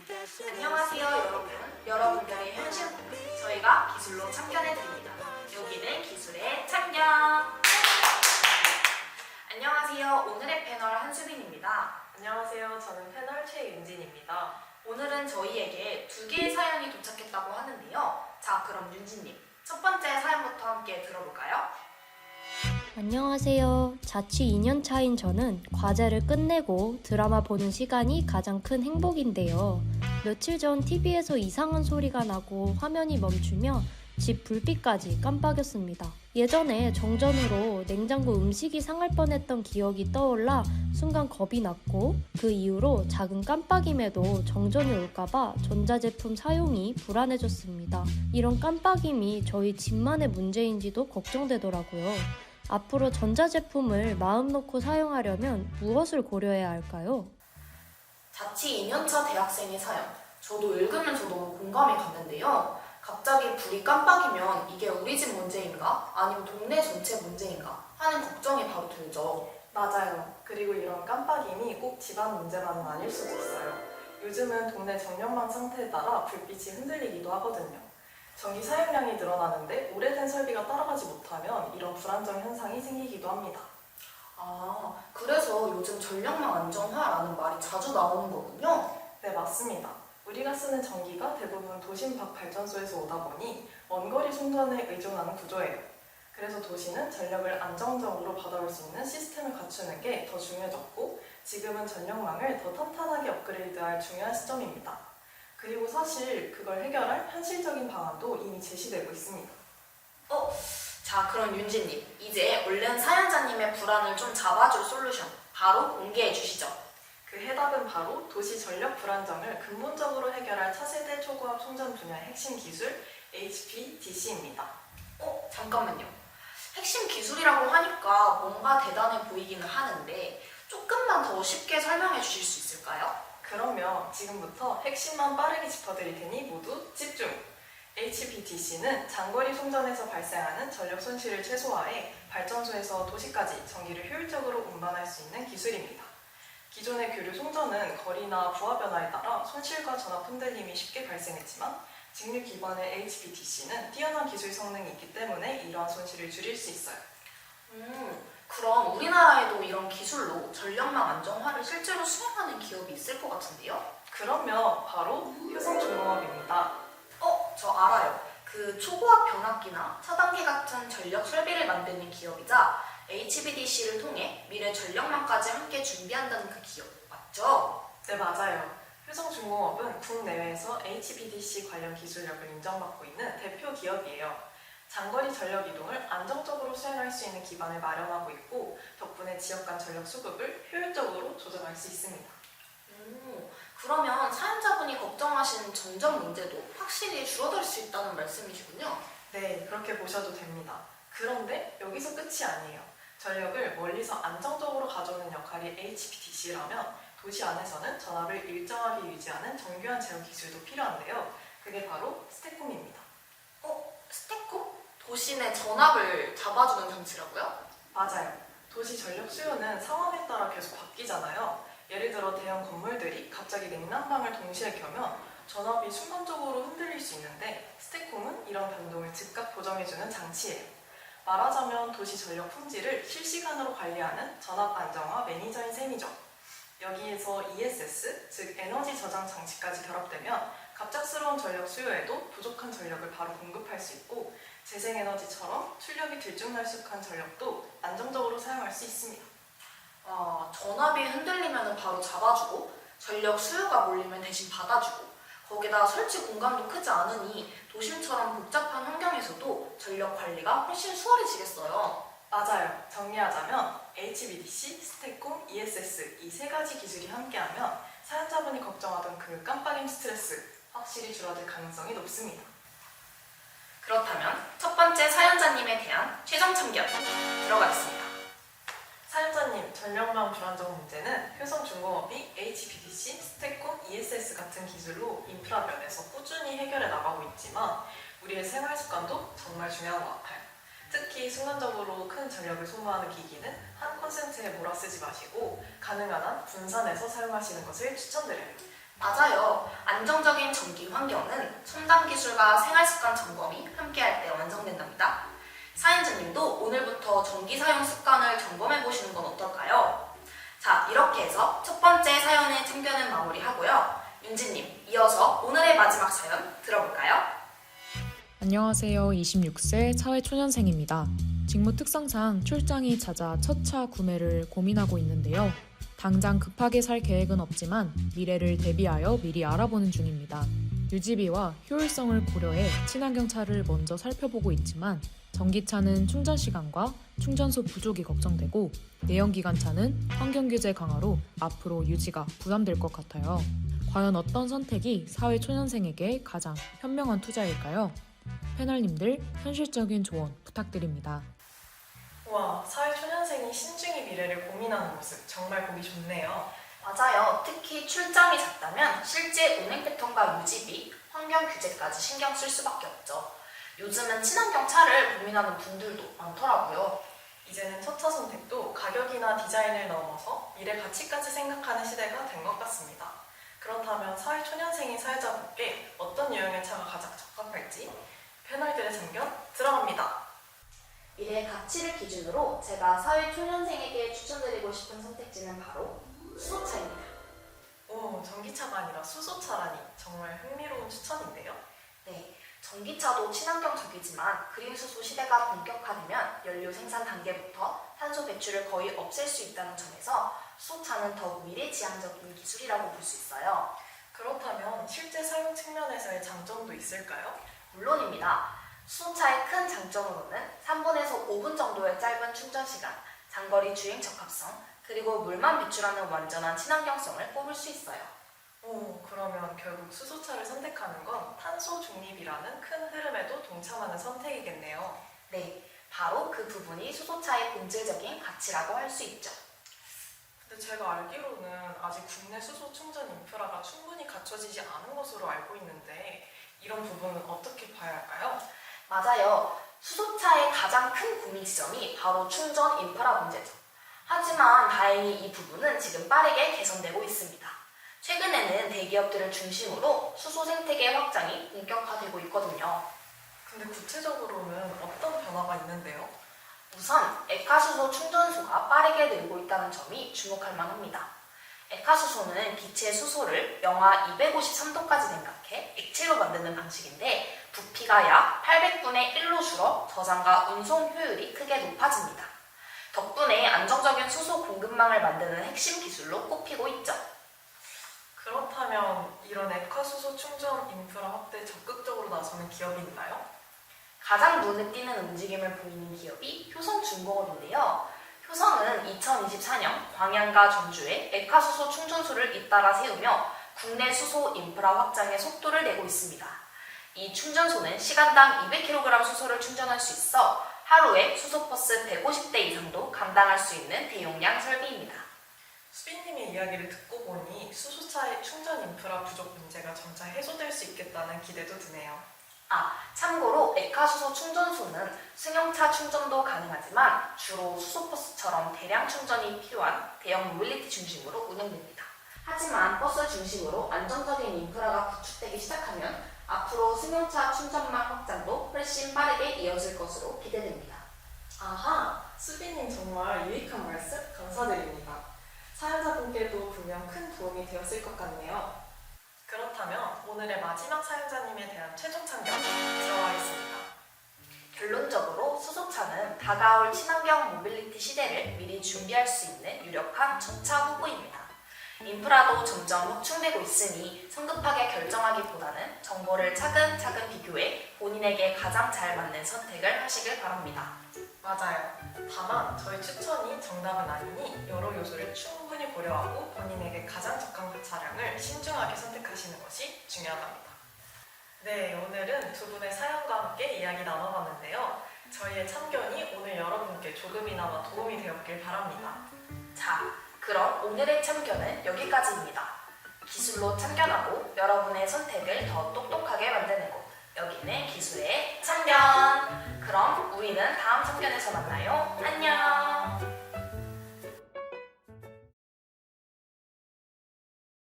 안녕하세요 여러분. 여러분들의 현실 저희가 기술로 참견해드립니다. 여기는 기술의 참견. 안녕하세요. 오늘의 패널 한수빈입니다. 안녕하세요. 저는 패널 최윤진입니다. 오늘은 저희에게 2개의 사연이 도착했다고 하는데요. 자, 그럼 윤진님, 첫 번째 사연부터 함께 들어볼까요? 안녕하세요. 자취 2년 차인 저는 과제를 끝내고 드라마 보는 시간이 가장 큰 행복인데요. 며칠 전 TV에서 이상한 소리가 나고 화면이 멈추며 집 불빛까지 깜빡였습니다. 예전에 정전으로 냉장고 음식이 상할 뻔했던 기억이 떠올라 순간 겁이 났고 그 이후로 작은 깜빡임에도 정전이 올까봐 전자제품 사용이 불안해졌습니다. 이런 깜빡임이 저희 집만의 문제인지도 걱정되더라고요. 앞으로 전자제품을 마음 놓고 사용하려면 무엇을 고려해야 할까요? 자취 2년차 대학생의 사연. 저도 읽으면서 너무 공감이 갔는데요. 갑자기 불이 깜빡이면 이게 우리 집 문제인가? 아니면 동네 전체 문제인가? 하는 걱정이 바로 들죠. 맞아요. 그리고 이런 깜빡임이 꼭 집안 문제만은 아닐 수도 있어요. 요즘은 동네 전력망 상태에 따라 불빛이 흔들리기도 하거든요. 전기 사용량이 늘어나는데 오래된 설비가 따라가지 못하면 이런 불안정 현상이 생기기도 합니다. 아, 그래서 요즘 전력망 안정화라는 말이 자주 나오는 거군요. 네, 맞습니다. 우리가 쓰는 전기가 대부분 도심 밖 발전소에서 오다 보니 원거리 송전에 의존하는 구조예요. 그래서 도시는 전력을 안정적으로 받아올 수 있는 시스템을 갖추는 게 더 중요해졌고 지금은 전력망을 더 탄탄하게 업그레이드할 중요한 시점입니다. 그리고 사실 그걸 해결할 현실적인 방안도 이미 제시되고 있습니다. 자, 그럼 윤지님, 이제 얼른 사연자님의 불안을 좀 잡아줄 솔루션 바로 공개해 주시죠. 그 해답은 바로 도시 전력 불안정을 근본적으로 해결할 차세대 초고압 송전 분야의 핵심 기술 HVDC입니다. 잠깐만요. 핵심 기술이라고 하니까 뭔가 대단해 보이기는 하는데 조금만 더 쉽게 설명해 주실 수 있을까요? 그러면 지금부터 핵심만 빠르게 짚어드릴 테니 모두 집중! HVDC는 장거리 송전에서 발생하는 전력 손실을 최소화해 발전소에서 도시까지 전기를 효율적으로 운반할 수 있는 기술입니다. 기존의 교류 송전은 거리나 부하 변화에 따라 손실과 전압 흔들림이 쉽게 발생했지만 직류 기반의 HVDC는 뛰어난 기술 성능이 있기 때문에 이러한 손실을 줄일 수 있어요. 그럼 우리나라에도 이런 기술로 전력망 안정화를 실제로 수행하는 기업이 있을 것 같은데요? 그러면 바로 효성중공업입니다. 저 알아요. 그 초고압 변압기나 차단기 같은 전력 설비를 만드는 기업이자 HVDC를 통해 미래 전력망까지 함께 준비한다는 그 기업 맞죠? 네, 맞아요. 효성중공업은 국내외에서 HVDC 관련 기술력을 인정받고 있는 대표 기업이에요. 장거리 전력 이동을 안정적으로 수행할 수 있는 기반을 마련하고 있고 덕분에 지역 간 전력 수급을 효율적으로 조정할 수 있습니다. 그러면 사연자분이 걱정하시는 전전 문제도 확실히 줄어들 수 있다는 말씀이시군요. 네, 그렇게 보셔도 됩니다. 그런데 여기서 끝이 아니에요. 전력을 멀리서 안정적으로 가져오는 역할이 HVDC라면 도시 안에서는 전압을 일정하게 유지하는 정교한 제어 기술도 필요한데요. 그게 바로 스태콤입니다. 스태콤? 도시 내 전압을 잡아주는 장치라고요? 맞아요. 도시 전력 수요는 상황에 따라 계속 바뀌잖아요. 예를 들어 대형 건물들이 갑자기 냉난방을 동시에 켜면 전압이 순간적으로 흔들릴 수 있는데 스태콤은 이런 변동을 즉각 보정해주는 장치예요. 말하자면 도시 전력 품질을 실시간으로 관리하는 전압 안정화 매니저인 셈이죠. 여기에서 ESS, 즉 에너지 저장 장치까지 결합되면 갑작스러운 전력 수요에도 부족한 전력을 바로 공급할 수 있고 재생에너지처럼 출력이 들쭉날쭉한 전력도 안정적으로 사용할 수 있습니다. 전압이 흔들리면 바로 잡아주고 전력 수요가 몰리면 대신 받아주고 거기다 설치 공간도 크지 않으니 도심처럼 복잡한 환경에서도 전력 관리가 훨씬 수월해지겠어요. 맞아요. 정리하자면 HVDC, 스태콤, ESS 이 세 가지 기술이 함께하면 사연자분이 걱정하던 그 깜빡임 스트레스 확실히 줄어들 가능성이 높습니다. 그렇다면 첫 번째 사연자님에 대한 최종 참견 들어가겠습니다. 사연자님, 전력망 불안정 문제는 효성중공업이 HVDC, 스태콤, ESS 같은 기술로 인프라 면에서 꾸준히 해결해 나가고 있지만 우리의 생활 습관도 정말 중요한 것 같아요. 특히 순간적으로 큰 전력을 소모하는 기기는 한 콘센트에 몰아쓰지 마시고 가능한 한 분산해서 사용하시는 것을 추천드려요. 맞아요. 안정적인 전기 환경은 첨단 기술과 생활습관 점검이 함께할 때 완성된답니다. 사연자님도 오늘부터 전기 사용 습관을 점검해 보시는 건 어떨까요? 자, 이렇게 해서 첫 번째 사연의 참견은 마무리하고요. 윤지님, 이어서 오늘의 마지막 사연 들어볼까요? 안녕하세요. 26세 사회초년생입니다. 직무 특성상 출장이 잦아 첫 차 구매를 고민하고 있는데요. 당장 급하게 살 계획은 없지만 미래를 대비하여 미리 알아보는 중입니다. 유지비와 효율성을 고려해 친환경 차를 먼저 살펴보고 있지만 전기차는 충전 시간과 충전소 부족이 걱정되고 내연기관차는 환경 규제 강화로 앞으로 유지가 부담될 것 같아요. 과연 어떤 선택이 사회초년생에게 가장 현명한 투자일까요? 패널님들 현실적인 조언 부탁드립니다. 와, 사회초년생이 신중히 미래를 고민하는 모습 정말 보기 좋네요. 맞아요. 특히 출장이 잦다면 실제 운행 패턴과 유지비, 환경 규제까지 신경 쓸 수밖에 없죠. 요즘은 친환경 차를 고민하는 분들도 많더라고요. 이제는 첫 차 선택도 가격이나 디자인을 넘어서 미래 가치까지 생각하는 시대가 된 것 같습니다. 그렇다면 사회초년생인 사회자분께 어떤 유형의 차가 가장 적합할지 패널들의 참견 들어갑니다. 미래의 가치를 기준으로 제가 사회초년생에게 추천드리고 싶은 선택지는 바로 수소차입니다. 오, 전기차가 아니라 수소차라니 정말 흥미로운 추천인데요. 네, 전기차도 친환경적이지만 그린 수소 시대가 본격화되면 연료 생산 단계부터 탄소 배출을 거의 없앨 수 있다는 점에서 수소차는 더욱 미래지향적인 기술이라고 볼 수 있어요. 그렇다면 실제 사용 측면에서의 장점도 있을까요? 물론입니다. 수소차의 큰 장점으로는 3분에서 5분 정도의 짧은 충전 시간, 장거리 주행 적합성, 그리고 물만 배출하는 완전한 친환경성을 꼽을 수 있어요. 오, 그러면 결국 수소차를 선택하는 건 탄소 중립이라는 큰 흐름에도 동참하는 선택이겠네요. 네, 바로 그 부분이 수소차의 본질적인 가치라고 할 수 있죠. 근데 제가 알기로는 아직 국내 수소 충전 인프라가 충분히 갖춰지지 않은 것으로 알고 있는데 이런 부분은 어떻게 봐야 할까요? 맞아요. 수소차의 가장 큰 고민 지점이 바로 충전 인프라 문제죠. 하지만 다행히 이 부분은 지금 빠르게 개선되고 있습니다. 최근에는 대기업들을 중심으로 수소 생태계 확장이 본격화되고 있거든요. 근데 구체적으로는 어떤 변화가 있는데요? 우선 에카수소 충전소가 빠르게 늘고 있다는 점이 주목할 만합니다. 에카수소는 빛의 수소를 영하 253도까지 냉각해 액체로 만드는 방식인데 부피가 약 800분의 1로 줄어 저장과 운송 효율이 크게 높아집니다. 덕분에 안정적인 수소 공급망을 만드는 핵심 기술로 꼽히고 있죠. 그렇다면 이런 에카수소 충전 인프라 확대에 적극적으로 나서는 기업이 있나요? 가장 눈에 띄는 움직임을 보이는 기업이 효성중공업인데요. 효성은 2024년 광양과 전주에 에카수소 충전소를 잇따라 세우며 국내 수소 인프라 확장에 속도를 내고 있습니다. 이 충전소는 시간당 200kg 수소를 충전할 수 있어 하루에 수소버스 150대 이상도 감당할 수 있는 대용량 설비입니다. 수빈님의 이야기를 듣고 보니 수소차의 충전 인프라 부족 문제가 점차 해소될 수 있겠다는 기대도 드네요. 참고로 에카수소 충전소는 승용차 충전도 가능하지만 주로 수소버스처럼 대량 충전이 필요한 대형 모빌리티 중심으로 운영됩니다. 하지만 버스 중심으로 안정적인 인프라가 구축되기 시작하면 앞으로 승용차 충전망 확장도 훨씬 빠르게 이어질 것으로 기대됩니다. 아하, 수빈님 정말 유익한 말씀 감사드립니다. 사연자분께도 분명 큰 도움이 되었을 것 같네요. 그렇다면 오늘의 마지막 사연자님에 대한 최종 참견 들어가겠습니다. 결론적으로 수소차는 다가올 친환경 모빌리티 시대를 미리 준비할 수 있는 유력한 첫차 후보입니다. 인프라도 점점 확충되고 있으니 성급하게 결정하기보다는 정보를 차근차근 비교해 본인에게 가장 잘 맞는 선택을 하시길 바랍니다. 맞아요. 다만 저희 추천이 정답은 아니니 여러 요소를 충분히 고려하고 본인에게 가장 적합한 차량을 신중하게 선택하시는 것이 중요하답니다. 네, 오늘은 두 분의 사연과 함께 이야기 나눠봤는데요. 저희의 참견이 오늘 여러분께 조금이나마 도움이 되었길 바랍니다. 자, 그럼 오늘의 참견은 여기까지입니다. 기술로 참견하고 여러분의 선택을 더 똑똑하게 만드는 곳. 여기는 기술의 참견. 그럼 우리는 다음 참견에서 만나요. 안녕.